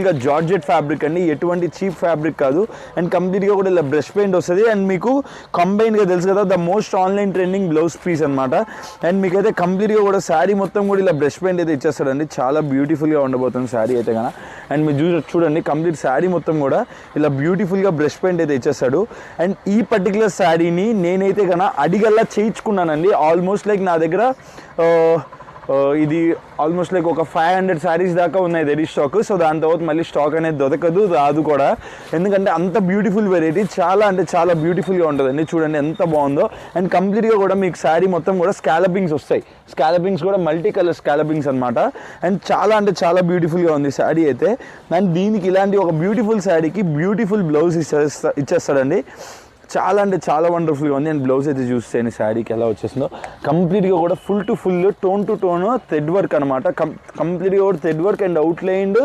ఇంకా georgette fabric అండి, ఎటువంటి చీప్ ఫ్యాబ్రిక్ కాదు. అండ్ కంప్లీట్గా కూడా ఇలా బ్రష్ పెయింట్ వస్తుంది. అండ్ మీకు కంబైన్గా తెలుసు కదా the most online trending blouse piece అనమాట. అండ్ మీకైతే కంప్లీట్గా కూడా శారీ మొత్తం కూడా ఇలా బ్రష్ పెయింట్ అయితే ఇచ్చేస్తాడండి. చాలా బ్యూటిఫుల్గా ఉండబోతుంది శారీ అయితే కన్నా. అండ్ మీరు చూడండి కంప్లీట్ శారీ మొత్తం కూడా ఇలా బ్యూటిఫుల్గా బ్రష్ పెయింట్ అయితే ఇచ్చేస్తాడు. అండ్ ఈ పర్టికులర్ శారీని నేనైతే కన్నా అడిగల్లా చేయించుకున్నానండి. ఆల్మోస్ట్ లైక్ నా దగ్గర ఇది ఆల్మోస్ట్ లైక్ ఒక 500 శారీస్ దాకా ఉన్నాయి రెడీ స్టాక్. సో దాని తర్వాత మళ్ళీ స్టాక్ అనేది దొరకదు, రాదు కూడా. ఎందుకంటే అంత బ్యూటిఫుల్ వెరైటీ, చాలా అంటే చాలా బ్యూటిఫుల్గా ఉంటుందండి. చూడండి ఎంత బాగుందో. అండ్ కంప్లీట్గా కూడా మీకు శారీ మొత్తం కూడా స్కాలపింగ్స్ వస్తాయి. స్కాలపింగ్స్ కూడా మల్టీ కలర్ స్కాలపింగ్స్ అనమాట. అండ్ చాలా అంటే చాలా బ్యూటిఫుల్గా ఉంది శారీ అయితే. అండ్ దీనికి ఇలాంటి ఒక బ్యూటిఫుల్ శారీకి బ్యూటిఫుల్ బ్లౌజ్ ఇచ్చేస్తాడండి. చాలా అంటే చాలా వండర్ఫుల్గా ఉంది. అండ్ బ్లౌజ్ అయితే చూస్తేనే శారీకి ఎలా వచ్చేసిందో కంప్లీట్గా కూడా full to full tone to tone thread work అనమాట. కంప్లీట్గా కూడా థ్రెడ్ వర్క్ అండ్ అవుట్లైన్డ్